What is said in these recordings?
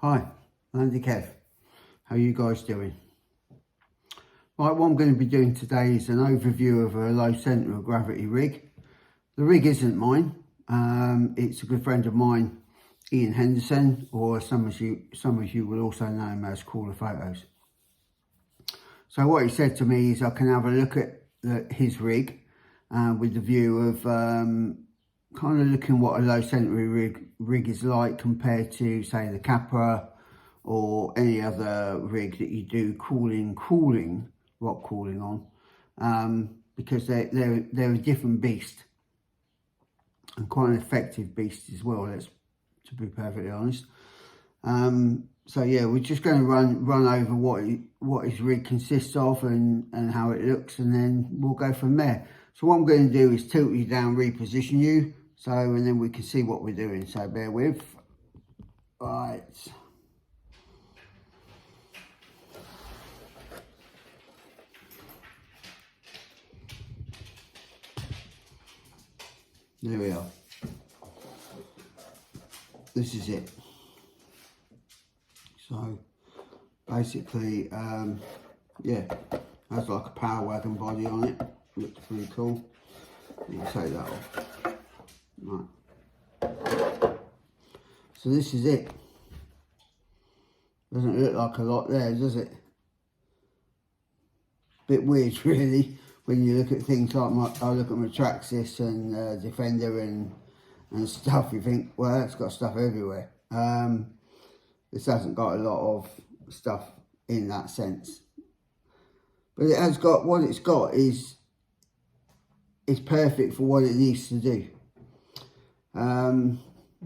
Hi, Andy Kev. How are you guys doing? Right, what I'm going to be doing today is an overview of a low centre of gravity rig. The rig isn't mine. It's a good friend of mine, Ian Henderson, or some of you will also know him as Cooler Photos. So what he said to me is I can have a look at his rig with the view of kind of looking what a low centre rig is like compared to, say, the Capra or any other rig that you do rock cooling on, because they're a different beast, and quite an effective beast as well, to be perfectly honest. So yeah, we're just going to run over what his rig consists of and how it looks, and then we'll go from there. So what I'm going to do is tilt you down, reposition you, and then we can see what we're doing. So bear with. Right. There we are. This is it. So basically, yeah, has like a power wagon body on it. Looks pretty cool. You can take that off. Right. So this is it. Doesn't look like a lot there, does it? Bit weird, really, when you look at things like I look at my Traxxas and Defender and stuff. You think, well, that's got stuff everywhere. This hasn't got a lot of stuff in that sense, but it has got, what it's got is perfect for what it needs to do.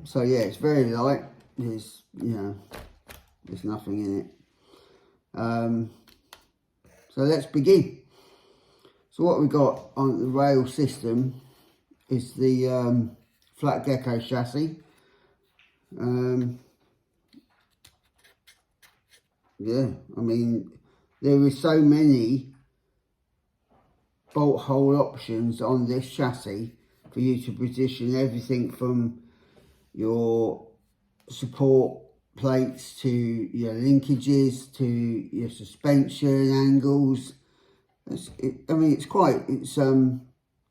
So yeah, it's very light. There's nothing in it. So let's begin. So what we got on the rail system is the Flatgekko chassis. Yeah, I mean, there is so many bolt hole options on this chassis for you to position everything from your support plates to your linkages to your suspension angles. I mean, it's quite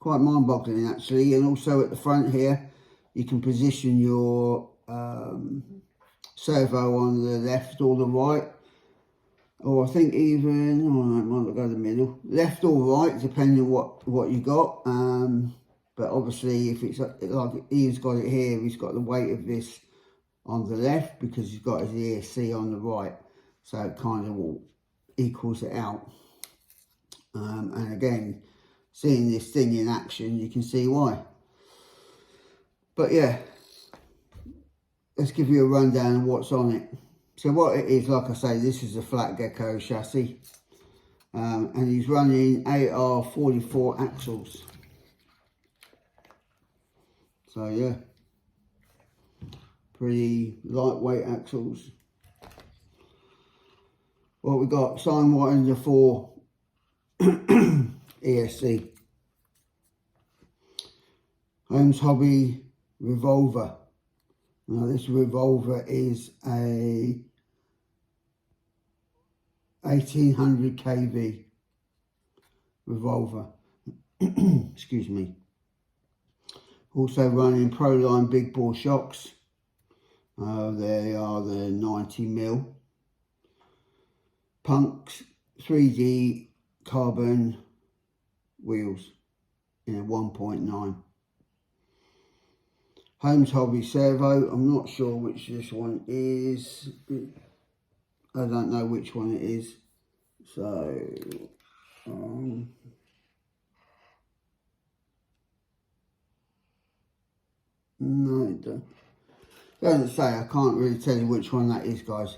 mind-boggling actually. And also at the front here, you can position your servo on the left or the right, or I think even, I might go to the middle, left or right, depending on what you got. But obviously, if it's like Ian's got it here, he's got the weight of this on the left because he's got his ESC on the right, so it kind of equals it out. And again, seeing this thing in action, you can see why. But yeah, let's give you a rundown of what's on it. So what it is, like I say, this is a Flatgekko chassis, and he's running AR44 axles. So yeah, pretty lightweight axles. What we got, sign winder for ESC. Holmes Hobby revolver. Now this revolver is a 1800 kV revolver. Excuse me. Also running Proline big bore shocks. They are the 90mm. Punks 3D carbon wheels in a 1.9. Holmes Hobby servo. I'm not sure which this one is. I don't know which one it is. So no, it doesn't say. I can't really tell you which one that is, guys.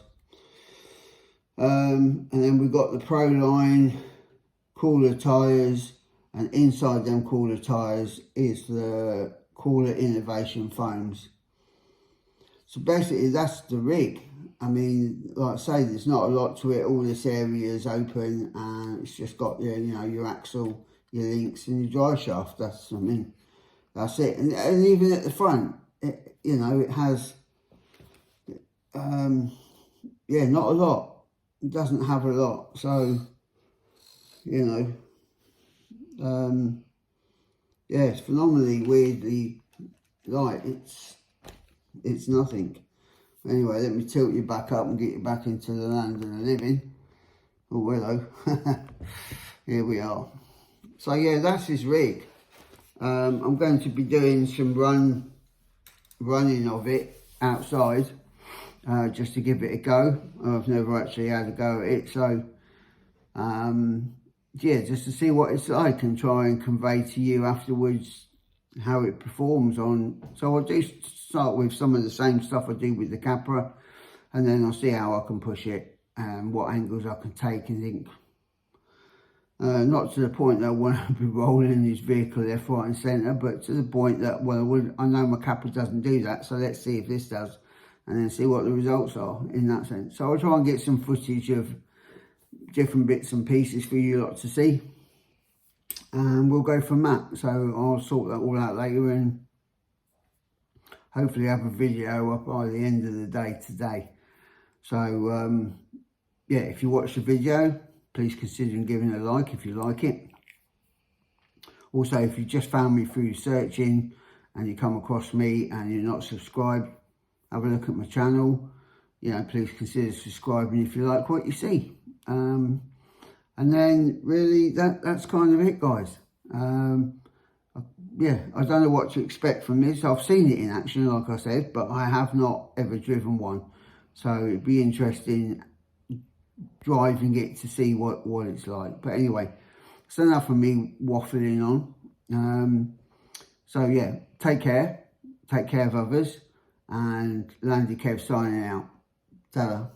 And then we've got the Proline cooler tyres, and inside them cooler tyres is the Cooler Innovation foams. So basically that's the rig. I mean, like I say, there's not a lot to it. All this area is open, and it's just got your axle, your links, and your drive shaft. That's it. And even at the front, it has yeah, not a lot. It doesn't have a lot, so you know, yeah, it's phenomenally weirdly light. It's nothing. Anyway, let me tilt you back up and get you back into the land of the living. Oh, hello. Here we are. So yeah, that's his rig. I'm going to be doing some running of it outside, just to give it a go. I've never actually had a go at it, so yeah, just to see what it's like and try and convey to you afterwards how it performs on. So I'll do start with some of the same stuff I do with the Capra, and then I'll see how I can push it and what angles I can take and think. Not to the point that I want to be rolling this vehicle left, right and centre, but to the point that, well, I know my Capra doesn't do that, so let's see if this does, and then see what the results are in that sense. So I'll try and get some footage of different bits and pieces for you lot to see, and we'll go from that. So I'll sort that all out later and hopefully have a video up by the end of the day today. So yeah, if you watch the video, please consider giving it a like if you like it. Also, if you just found me through searching and you come across me and you're not subscribed, have a look at my channel. You know, please consider subscribing if you like what you see. And then really that's kind of it, guys. Yeah, I don't know what to expect from this. I've seen it in action, like I said, but I have not ever driven one. So it'd be interesting driving it to see what it's like. But anyway, it's enough of me waffling on. So yeah, take care of others, and Landy Kev signing out. Ta-da.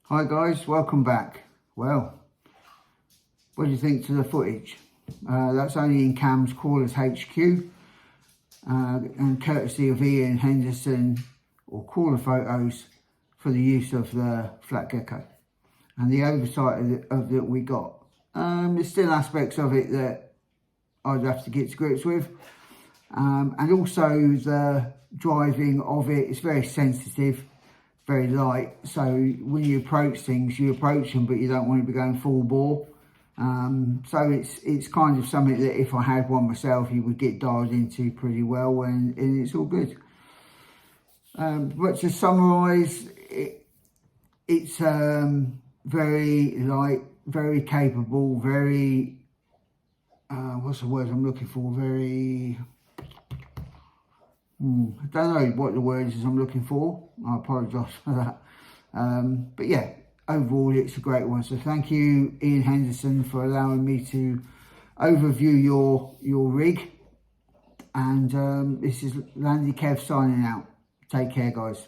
Hi guys, welcome back. Well, what do you think to the footage? That's only in Cam's Crawlers HQ and courtesy of Ian Henderson or Crawler Photos for the use of the Flatgekko and the oversight of that we got. There's still aspects of it that I'd have to get to grips with, and also the driving of it is very sensitive, very light, so when you approach things, you approach them, but you don't want to be going full bore. So it's kind of something that if I had one myself, you would get dialed into pretty well, and it's all good. But to summarise, it's very light, very capable, very, what's the word I'm looking for, very, I don't know what the word is I'm looking for. I apologise for that. But yeah, overall it's a great one. So thank you, Ian Henderson, for allowing me to overview your rig. And this is Landy Kev signing out. Take care, guys.